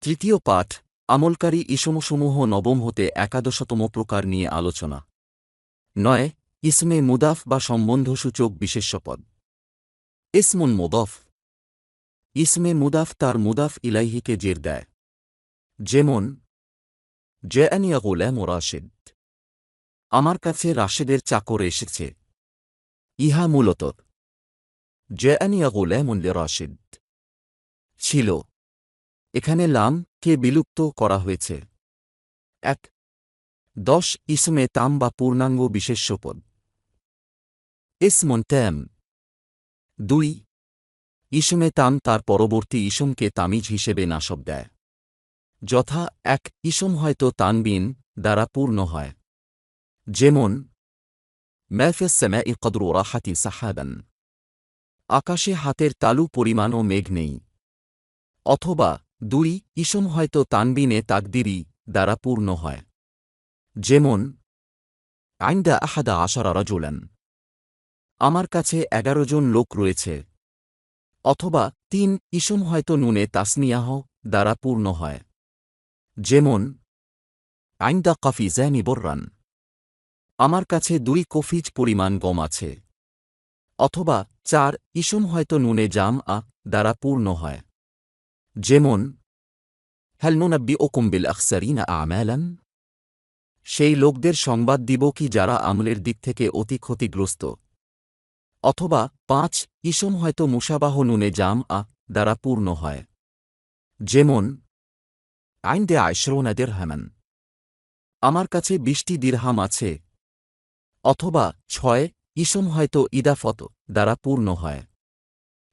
তৃতীয় পাঠ আমলকারী ইসমসমূহ নবম হতে একাদশতম প্রকার নিয়ে আলোচনা। ৯ ইসমে মুদাফ বা সম্বন্ধসূচক বিশেষ্যপদ। ইসমুন মুদাফ। ইসমে মুদাফ তার মুদাফ ইলাইহিকে জের দেয়। যেমন জাআনি গুলাম রাশিদ, আমার কাছে রাশেদের চাকর এসেছে। ইহা মূলত জাআনি গুলামুন লিরাশিদ ছিল। এখানে লাম কে বিলুপ্ত করা হয়েছে। ১ ১০ ইসমে তাম বা পূর্ণাঙ্গ বিশেষ্যপদ। ইসমুন তাম। ২ ইসমে তাম তার পরবর্তী ইসমকে তামিজ হিসেবে নাসব দেয়। যথা ১ ইসম হয়তো তানবিন দ্বারা পূর্ণ হয়। যেমন মা ফিস সামাই কদরু রাহাতি সাহাবান, আকাশে হাতের তালু পরিমাণও মেঘ নেই। অথবা ২ ইসম হয়তো তানবিনে তাকদিরি দ্বারা পূর্ণ হয়। যেমন আইন্দা আহাদা আশারা রাজুলান, আমার কাছে ১১ জন লোক রয়েছে। অথবা ৩ ইসম হয়তো নুনে তাসনিয়াহ দ্বারা পূর্ণ হয়। যেমন আইন্দা কাফিজানি বর্রান, আমার কাছে ২ কফিজ পরিমাণ গম আছে। অথবা ৪ ইসম হয়তো নুনে জাম দ্বারা পূর্ণ হয়। যেমন হাল নুনাব্বিউকুম বিল আখসারিনা আমালান, সেই লোকদের সংবাদ দিব কি যারা আমলের দিক থেকে অতি ক্ষতিগ্রস্ত। অথবা ৫ ইসম হয়তো মুশাবাহ নুনে জাম দ্বারা পূর্ণ হয়। যেমন আইন্দে আশরুনা দিরহামান, আমার কাছে ২০টি দিরহাম আছে। অথবা ৬ ইসম হয়তো ইদাফত দ্বারা পূর্ণ হয়।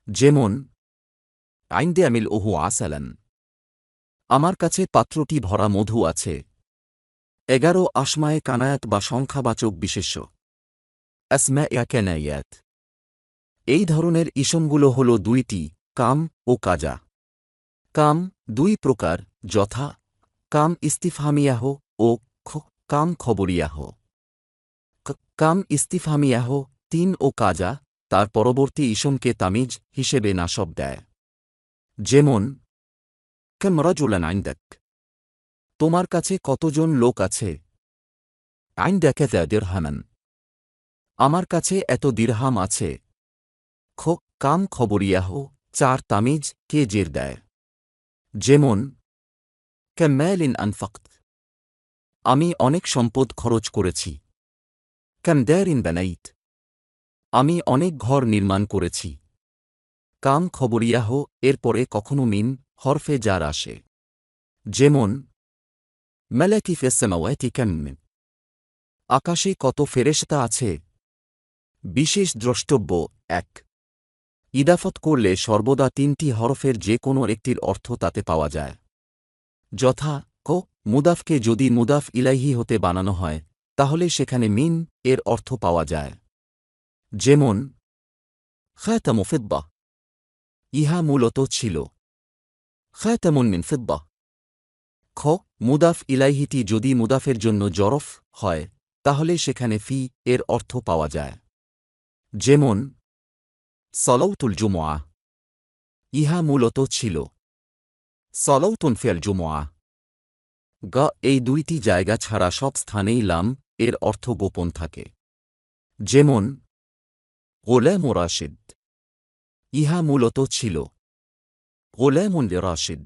যেমন আইন্দে আমিল ওহু আসালান, আমার কাছে পাত্রটি ভরা মধু আছে। ১১ আসমায়ে কানায়াত বা সংখ্যাবাচক বিশেষ্য। আসমায়ে কানায়াত। এই ধরনের ইসমগুলো হল ২টি, কাম ও কাজা। কাম ২ প্রকার, যথা কাম ইস্তিফহামিয়াহ ও কাম খবরিয়াহ। কাম ইস্তিফহামিয়াহ ৩ ও কাজা তার পরবর্তী ইসমকে তামিজ হিসেবে নাসব দেয়। যেমন কাম রাজুলান আইন্দাক, তোমার কাছে কতজন লোক আছে। আইন্দাকা যা দিরহামান, আমার কাছে এত দিরহাম আছে। কাম খবরিয়াহ ৪ তামিজ কে জের দেয়। যেমন কাম মালিন আনফাকত, আমি অনেক সম্পদ খরচ করেছি। কাম দারিন বানাইত, আমি অনেক ঘর নির্মাণ করেছি। কাম খবরিয়াহ এরপরে কখনো মিম হরফে জার আসে। যেমন মালাকি ফিস সামাওয়াতি কাম, আকাশে কত ফেরেশতা আছে। বিশেষ দ্রষ্টব্য ১ ইদাফত করলে সর্বদা ৩টি হরফের যে কোনো একটির অর্থ তাতে পাওয়া যায়। যথা মুদাফকে যদি মুদাফ ইলাইহি হতে বানানো হয় তাহলে সেখানে মিন এর অর্থ পাওয়া যায়। যেমন খাতামু ফিদ্দা, ইহা মূলত ছিল। খাতামুন মিন ফিদ্দা। মুদাফ ইলাইহিটি যদি মুদাফের জন্য জরফ হয় তাহলে সেখানে ফি এর অর্থ পাওয়া যায়। যেমন সলাউতুল জুমআ, ইহা মূলত ছিল। সলাউতুন ফিল জুমআ। এই ২টি জায়গা ছাড়া সব স্থানেই লাম এর অর্থ গোপন থাকে। যেমন গোলাম রাশিদ, ইহা মূলত ছিল। গোলামুন লিরাশিদ।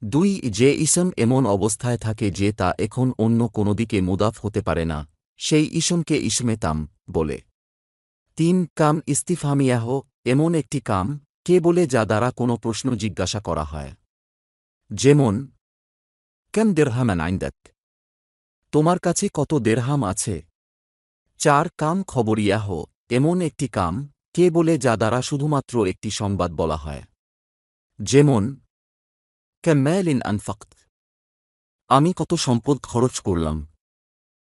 ২ যে ইসম এমন অবস্থায় থাকে যে তা এখন অন্য কোনো দিকে মুদাফ হতে পারে না, সেই ইসমকে ইসমে তাম বলে। ৩ কাম ইস্তিফহামিয়াহ, এমন একটি কাম কে বলে যা দ্বারা কোনো প্রশ্ন জিজ্ঞাসা করা হয়। যেমন কাম দিরহামান আইন্দাক, তোমার কাছে কত দেরহাম আছে। ৪ কাম খবরিয়াহ, এমন একটি কাম কে বলে যা দ্বারা শুধুমাত্র একটি সংবাদ বলা হয়। যেমন কাম মালিন আনফাকত, আমি কত সম্পদ খরচ করলাম।